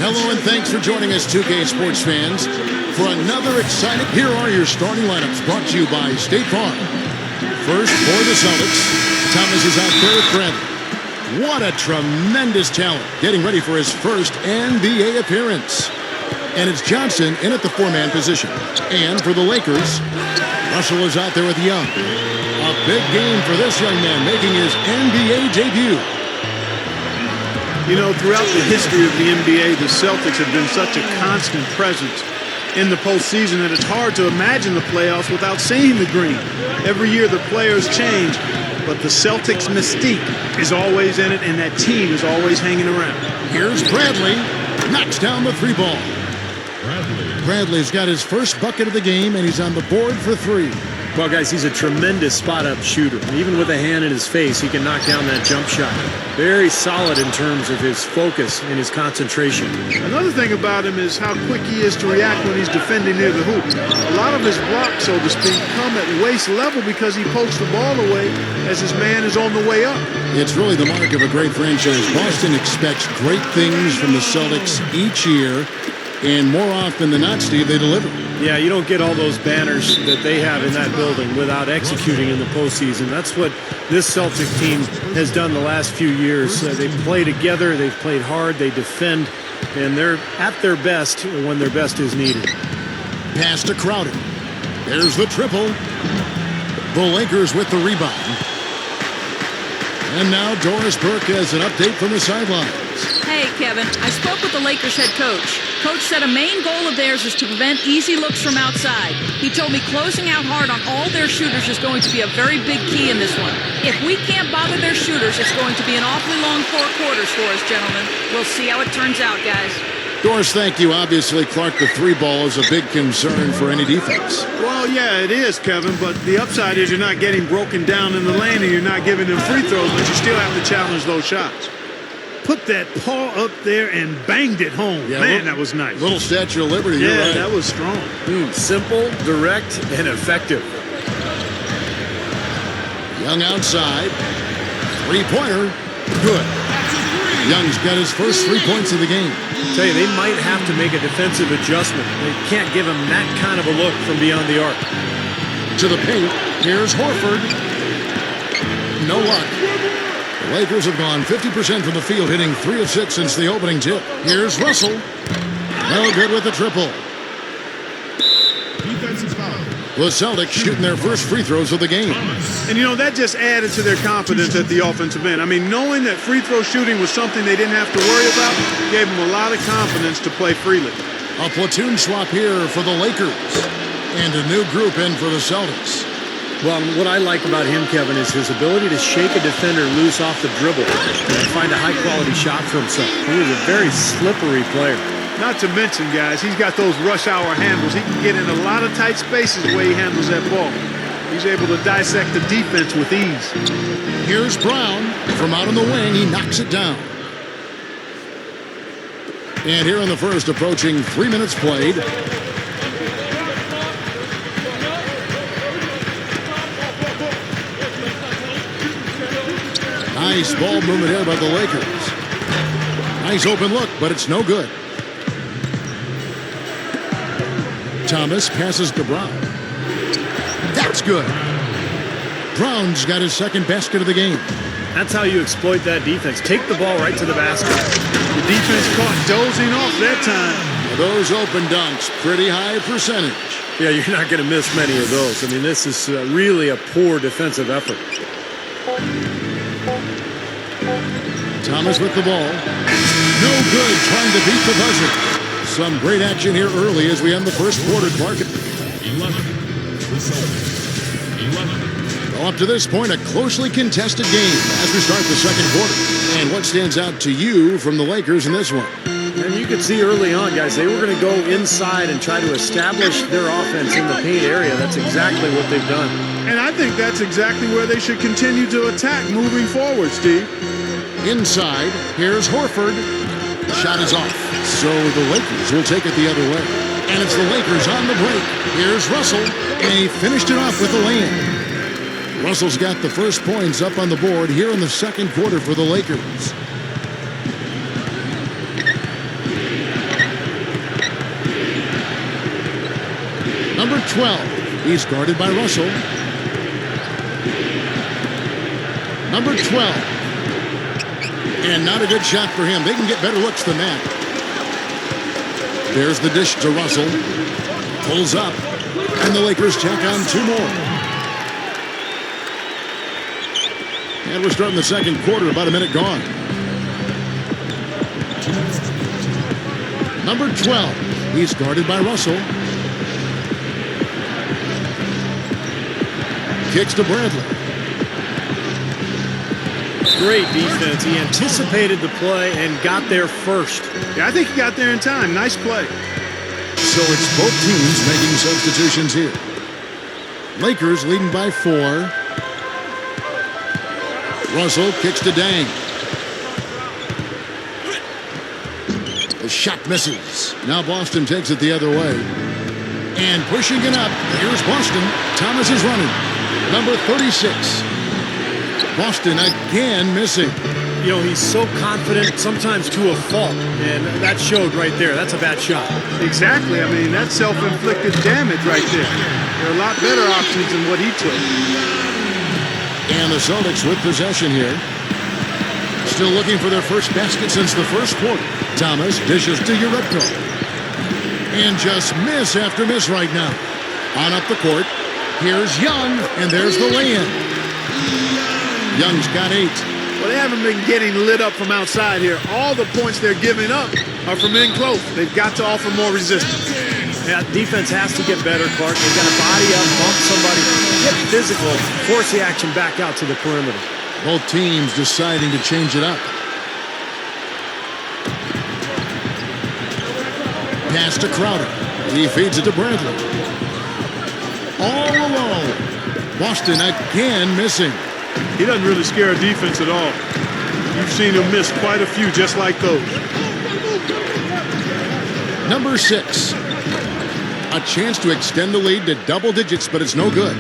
Hello and thanks for joining us, 2K Sports fans, for another exciting. Here are your starting lineups brought to you by State Farm. First for the Celtics, Thomas is out there with Bradley. What a tremendous talent, getting ready for his first NBA appearance. And it's Johnson in at the four-man position. And for the Lakers, Russell is out there with Young. A big game for this young man making his NBA debut. You know, throughout the history of the NBA, the Celtics have been such a constant presence in the postseason that it's hard to imagine the playoffs without seeing the green. Every year the players change, but the Celtics' mystique is always in it, and that team is always hanging around. Here's Bradley. Knocks down the three ball. Bradley's got his first bucket of the game, and he's on the board for three. Well, guys, he's a tremendous spot-up shooter. Even with a hand in his face, he can knock down that jump shot. Very solid in terms of his focus and his concentration. Another thing about him is how quick he is to react when he's defending near the hoop. A lot of his blocks, so to speak, come at waist level because he pokes the ball away as his man is on the way up. It's really the mark of a great franchise. Boston expects great things from the Celtics each year, and more often than not, Steve, they deliver. Yeah, you don't get all those banners that they have in that building without executing in the postseason. That's what this Celtic team has done the last few years. They play together, they've played hard, they defend, and they're at their best when their best is needed. Pass to Crowder. There's the triple. The Lakers with the rebound. And now Doris Burke has an update from the sidelines. Hey, Kevin, I spoke with the Lakers head coach. Coach said a main goal of theirs is to prevent easy looks from outside. He told me closing out hard on all their shooters is going to be a very big key in this one. If we can't bother their shooters, it's going to be an awfully long 4 quarters for us, gentlemen. We'll see how it turns out, guys. Doris, thank you. Obviously, Clark, the three ball is a big concern for any defense. Well, yeah, it is, Kevin, but the upside is you're not getting broken down in the lane and you're not giving them free throws, but you still have to challenge those shots. Put that paw up there and banged it home. Yeah, man, that was nice. Little Statue of Liberty. Yeah, you're right. that was strong. Simple, direct, and effective. Young outside. Three-pointer. Good. Young's got his first 3 points of the game. I tell you, they might have to make a defensive adjustment. They can't give him that kind of a look from beyond the arc. To the paint. Here's Horford. No luck. The Lakers have gone 50% from the field, hitting 3 of 6 since the opening tip. Here's Russell. No good with the triple. The Celtics shooting their first free throws of the game. And, you know, that just added to their confidence at the offensive end. I mean, knowing that free throw shooting was something they didn't have to worry about gave them a lot of confidence to play freely. A platoon swap here for the Lakers. And a new group in for the Celtics. Well, what I like about him, Kevin, is his ability to shake a defender loose off the dribble and find a high-quality shot for himself. He is a very slippery player. Not to mention, guys, he's got those rush hour handles. He can get in a lot of tight spaces the way he handles that ball. He's able to dissect the defense with ease. Here's Brown. From out on the wing, he knocks it down. And here in the first, approaching 3 minutes played. Nice ball movement here by the Lakers. Nice open look, but it's no good. Thomas passes to Brown. That's good. Brown's got his second basket of the game. That's how you exploit that defense. Take the ball right to the basket. The defense caught dozing off that time. Those open dunks, pretty high percentage. Yeah, you're not going to miss many of those. I mean, this is really a poor defensive effort. Thomas with the ball. No good, trying to beat the buzzer. Some great action here early as we end the first quarter, Clark. 11. Well, up to this point, a closely contested game as we start the second quarter. And what stands out to you from the Lakers in this one? And you could see early on, guys, they were going to go inside and try to establish their offense in the paint area. That's exactly what they've done. And I think that's exactly where they should continue to attack moving forward, Steve. Inside, here's Horford. Shot is off, so the Lakers will take it the other way. And it's the Lakers on the break. Here's Russell, and he finished it off with the lay-in. Russell's got the first points up on the board here in the second quarter for the Lakers. Number 12, he's guarded by Russell. Number 12. And not a good shot for him. They can get better looks than that. There's the dish to Russell. Pulls up. And the Lakers tack on 2 more. And we're starting the second quarter, about a minute gone. Number 12, he's guarded by Russell. Kicks to Bradley. Great defense. He anticipated the play and got there first. Yeah, I think he got there in time. Nice play. So it's both teams making substitutions here. Lakers leading by 4. Russell kicks to Dang. The shot misses. Now Boston takes it the other way. And pushing it up. Here's Boston. Thomas is running. Number 36. Boston again missing. You know, he's so confident, sometimes to a fault. And that showed right there. That's a bad shot. Exactly. I mean, that's self-inflicted damage right there. There are a lot better options than what he took. And the Celtics with possession here. Still looking for their first basket since the first quarter. Thomas dishes to Uretko. And just miss after miss right now. On up the court. Here's Young, and there's the lay-in. Young's got 8. Well, they haven't been getting lit up from outside here. All the points they're giving up are from in close. They've got to offer more resistance. Yeah, defense has to get better, Clark. They've got to body up, bump somebody, get physical, force the action back out to the perimeter. Both teams deciding to change it up. Pass to Crowder. He feeds it to Bradley. All alone. Boston again missing. He doesn't really scare a defense at all. You've seen him miss quite a few just like those. Number 6. A chance to extend the lead to double digits, but it's no good.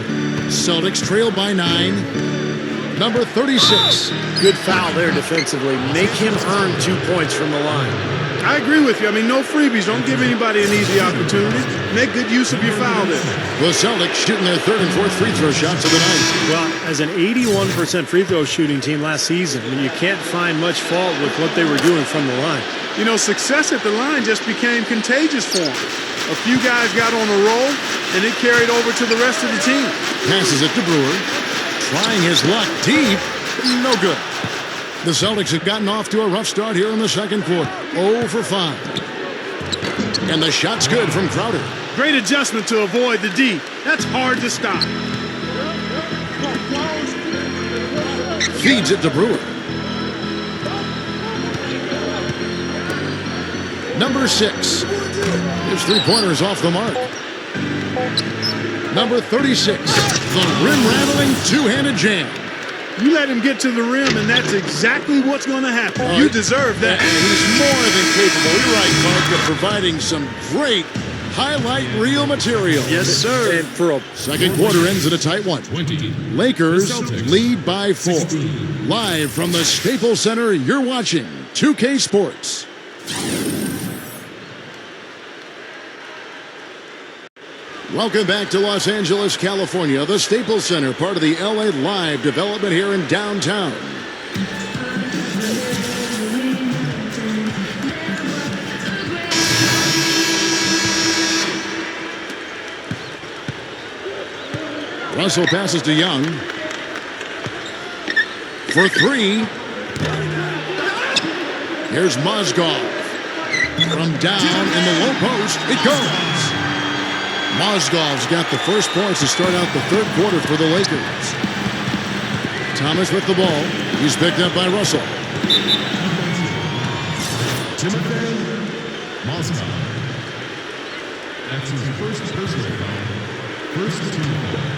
Celtics trail by 9. Number 36. Good foul there defensively. Make him earn 2 points from the line. I agree with you. I mean, no freebies. Don't give anybody an easy opportunity. Make good use of your foul there. The Celtics shooting their 3rd and 4th free throw shots of the night. Well, as an 81% free throw shooting team last season, I mean, you can't find much fault with what they were doing from the line. You know, success at the line just became contagious for them. A few guys got on a roll, and it carried over to the rest of the team. Passes it to Brewer. Trying his luck deep. No good. The Celtics have gotten off to a rough start here in the second quarter. 0 for 5. And the shot's good from Crowder. Great adjustment to avoid the D. That's hard to stop. Feeds it to Brewer. Number 6. His 3-pointer is off the mark. Number 36. The rim-rattling two-handed jam. You let him get to the rim, and that's exactly what's going to happen. You deserve that. And he's more than capable, you're right, Clark, of providing some great highlight reel material. Yes, sir. And for a Second quarter ends in a tight one. 20. Lakers Celtics. lead by 4. 16. Live from the Staples Center, you're watching 2K Sports. Welcome back to Los Angeles, California, the Staples Center, part of the LA Live development here in downtown. Russell passes to Young. For 3. Here's Mozgov. From down in the low post, it goes. Mozgov's got the first points to start out the third quarter for the Lakers. Thomas with the ball. He's picked up by Russell. Timothy Mozgov. That's his first personal foul. First team foul.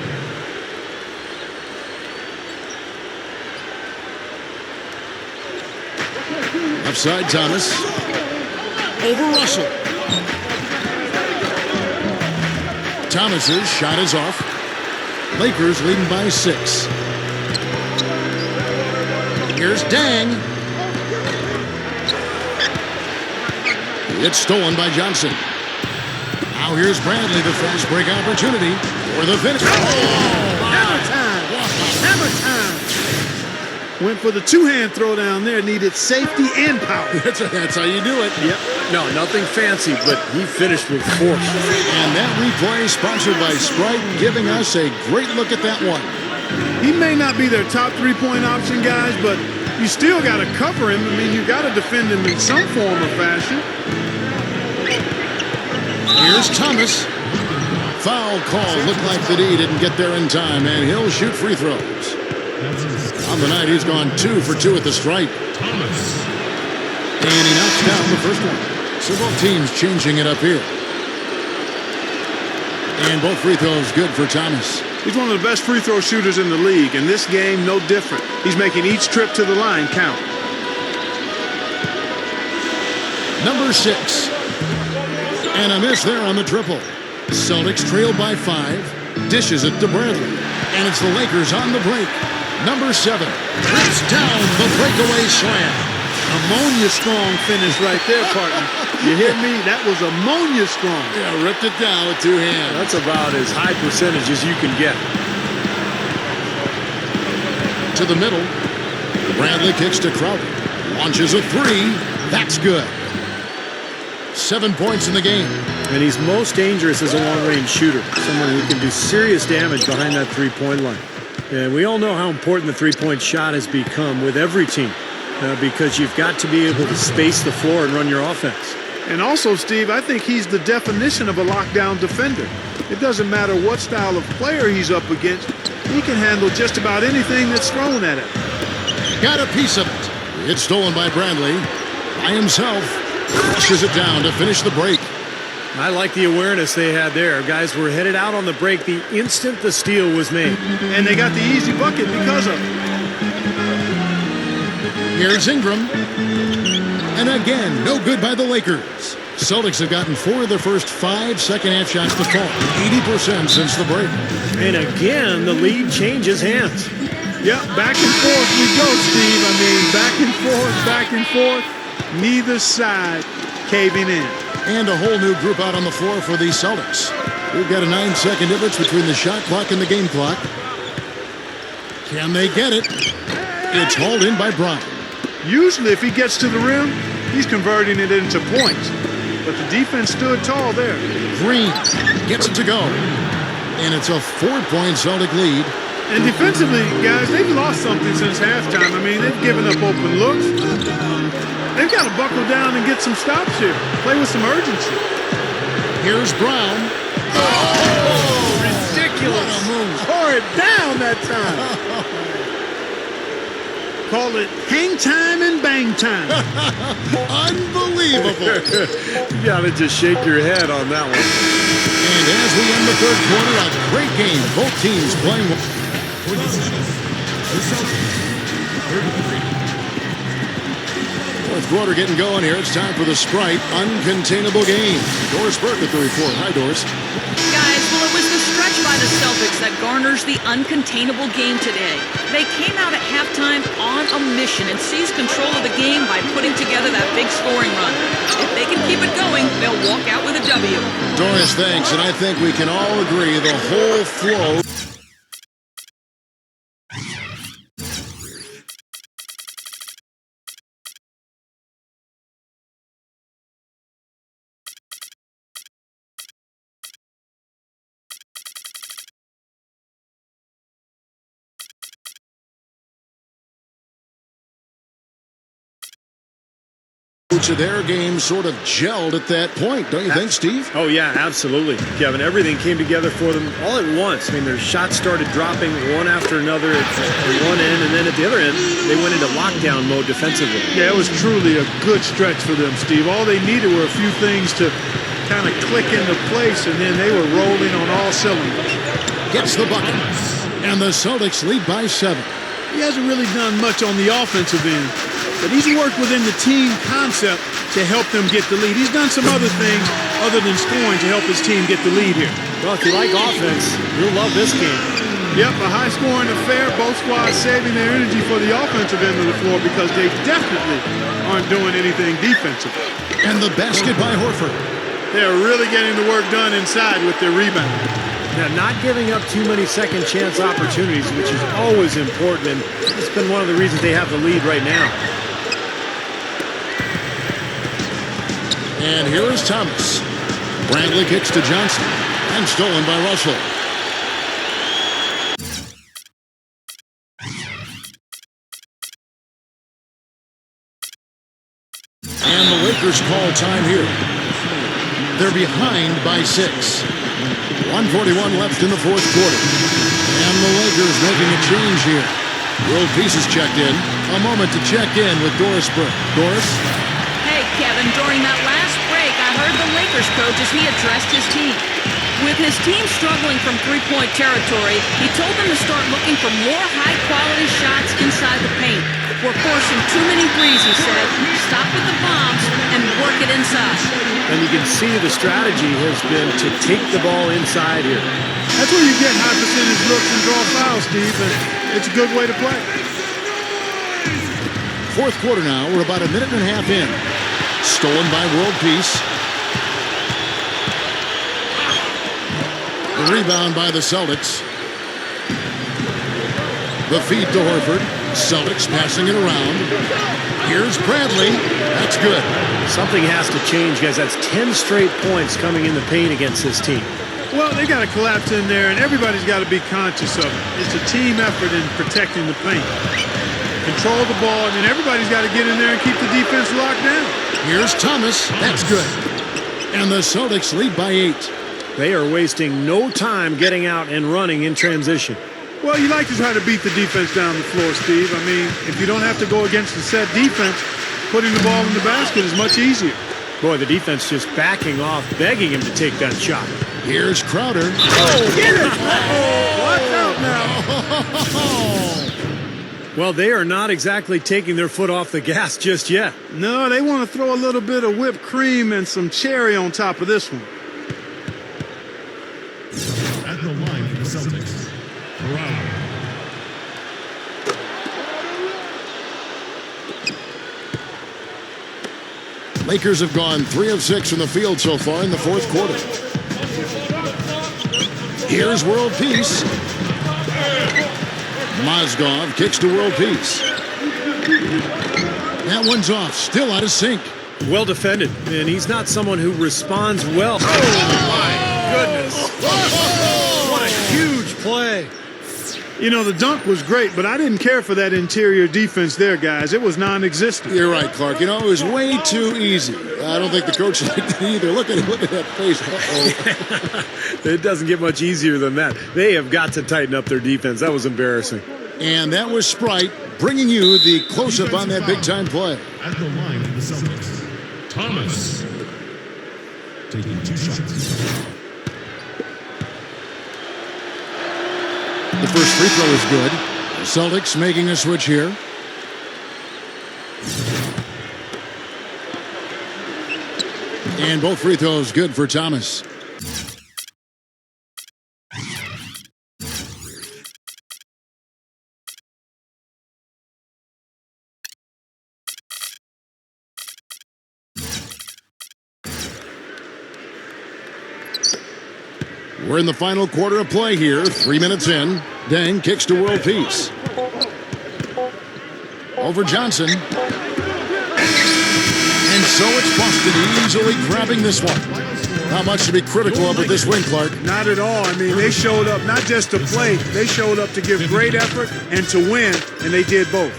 Upside Thomas. Over Russell. Thomas's shot is off. Lakers leading by 6. Here's Dang. It's stolen by Johnson. Now here's Bradley, the fast break opportunity for the finish. Oh, Hammer time! Hammer time! Went for the two-hand throw down there. Needed safety and power. That's how you do it. Yep. No, nothing fancy, but he finished with force. And that replay sponsored by Sprite, giving us a great look at that one. He may not be their top three-point option, guys, but you still got to cover him. I mean, you got to defend him in some form or fashion. Here's Thomas. Foul call. Looked like the D didn't get there in time, and he'll shoot free throws. On the night, he's gone 2 for 2 at the stripe. Thomas. And he knocks down the first one. So both teams changing it up here. And both free throws good for Thomas. He's one of the best free throw shooters in the league, and this game, no different. He's making each trip to the line count. Number 6. And a miss there on the triple. Celtics trailed by 5. Dishes it to Bradley. And it's the Lakers on the break. Number 7. Trips down the breakaway slam. Ammonia strong finish right there, partner. You hear me? That was ammonia strong. Yeah, ripped it down with 2 hands. That's about as high percentage as you can get. To the middle. Bradley kicks to Crowder. Launches a 3. That's good. 7 points in the game. And he's most dangerous as a long-range shooter, someone who can do serious damage behind that three-point line. And we all know how important the three-point shot has become with every team because you've got to be able to space the floor and run your offense. And also, Steve, I think he's the definition of a lockdown defender. It doesn't matter what style of player he's up against. He can handle just about anything that's thrown at him. Got a piece of it. It's stolen by Bradley. By himself. Pushes it down to finish the break. I like the awareness they had there. Guys were headed out on the break the instant the steal was made. And they got the easy bucket because of it. Here's Ingram. And again, no good by the Lakers. Celtics have gotten 4 of their first 5 second-half shots to fall. 80% since the break. And again, the lead changes hands. Yep, back and forth we go, Steve. I mean, back and forth. Neither side caving in. And a whole new group out on the floor for the Celtics. We've got a 9-second difference between the shot clock and the game clock. Can they get it? It's hauled in by Bryant. Usually if he gets to the rim, he's converting it into points. But the defense stood tall there. Green gets it to go. And it's a 4-point Celtic lead. And defensively, guys, they've lost something since halftime. I mean, they've given up open looks. They've got to buckle down and get some stops here. Play with some urgency. Here's Brown. Oh, ridiculous. Tore it down that time. Call it hang time and bang time. Unbelievable. You got to just shake your head on that one. And as we end the third quarter, a great game. Both teams playing well. For the Celtics, 33. Fourth quarter getting going here. It's time for the Sprite Uncontainable Game. Doris Burke with the report. Hi, Doris. Guys, well, it was the stretch by the Celtics that garners the uncontainable game today. They came out at halftime on a mission and seized control of the game by putting together that big scoring run. If they can keep it going, they'll walk out with a W. Doris, thanks. And I think we can all agree the whole flow. To their game sort of gelled at that point, don't you think, Steve? Oh, yeah, absolutely, Kevin. Everything came together for them all at once. I mean, their shots started dropping one after another at one end, and then at the other end, they went into lockdown mode defensively. Yeah, it was truly a good stretch for them, Steve. All they needed were a few things to kind of click into place, and then they were rolling on all cylinders. Gets the bucket, and the Celtics lead by 7. He hasn't really done much on the offensive end, but he's worked within the team concept to help them get the lead. He's done some other things other than scoring to help his team get the lead here. Well, if you like offense, you'll love this game. Yep, a high-scoring affair. Both squads saving their energy for the offensive end of the floor because they definitely aren't doing anything defensively. And the basket by Horford. They're really getting the work done inside with their rebound. Now, not giving up too many second chance opportunities, which is always important, and it's been one of the reasons they have the lead right now. And here is Thomas. Bradley kicks to Johnson, and stolen by Russell. And the Lakers call time here. They're behind by 6. 1:41 left in the fourth quarter. And the Lakers making a change here. World Peace is checked in. A moment to check in with Doris Burke. Doris? Hey, Kevin, during that last break, I heard the Lakers coach as he addressed his team. With his team struggling from three-point territory, he told them to start looking for more high-quality shots inside the paint. We're forcing too many threes, he said. Stop with the bombs and work it inside. And you can see the strategy has been to take the ball inside here. That's where you get high percentage looks and draw fouls, Steve, and it's a good way to play. Fourth quarter now. We're about a minute and a half in. Stolen by World Peace. The rebound by the Celtics. The feed to Horford. Celtics passing it around. Here's Bradley. That's good. Something has to change, guys. That's 10 straight points coming in the paint against this team. Well, they got to collapse in there, and everybody's got to be conscious of it. It's a team effort in protecting the paint. Control the ball, and then everybody's got to get in there and keep the defense locked down. Here's Thomas. That's good. And the Celtics lead by 8. They are wasting no time getting out and running in transition. Well, you like to try to beat the defense down the floor, Steve. I mean, if you don't have to go against the set defense, putting the ball in the basket is much easier. Boy, the defense just backing off, begging him to take that shot. Here's Crowder. Oh, get it! Watch out now. Well, they are not exactly taking their foot off the gas just yet. No, they want to throw a little bit of whipped cream and some cherry on top of this one. At the line for the Celtics, Brown. Lakers have gone 3 of 6 from the field so far in the fourth quarter. Here's World Peace. Mozgov kicks to World Peace. That one's off, still out of sync. Well defended, and he's not someone who responds well. Oh, my goodness. What a huge play. You know, the dunk was great, but I didn't care for that interior defense there, guys. It was non-existent. You're right, Clark. You know, it was way too easy. I don't think the coach liked it either. Look at that face. Uh-oh. It doesn't get much easier than that. They have got to tighten up their defense. That was embarrassing. And that was Sprite bringing you the close-up on that big-time play. At the line for the Celtics, Thomas. Taking 2 shots. The first free throw is good. The Celtics making a switch here. And both free throws good for Thomas. We're in the final quarter of play here. 3 minutes in. Deng kicks to World Peace. Over Johnson. And so it's Boston easily grabbing this one. Not much to be critical of with this win, Clark. Not at all. I mean, they showed up not just to play. They showed up to give great effort and to win, and they did both.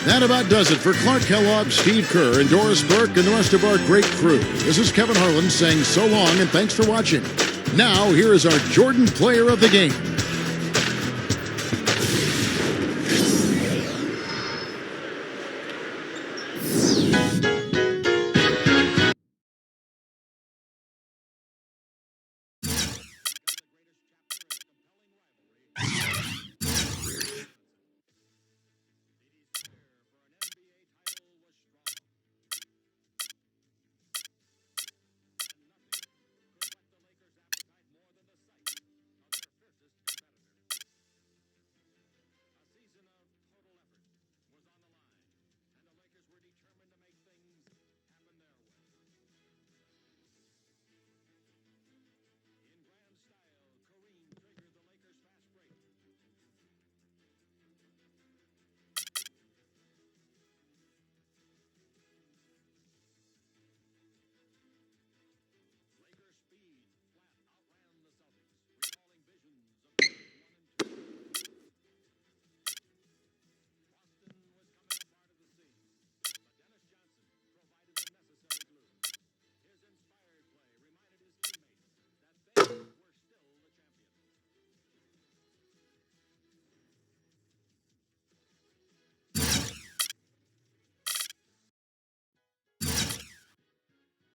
That about does it for Clark Kellogg, Steve Kerr, and Doris Burke, and the rest of our great crew. This is Kevin Harlan saying so long and thanks for watching. Now, here is our Jordan Player of the Game.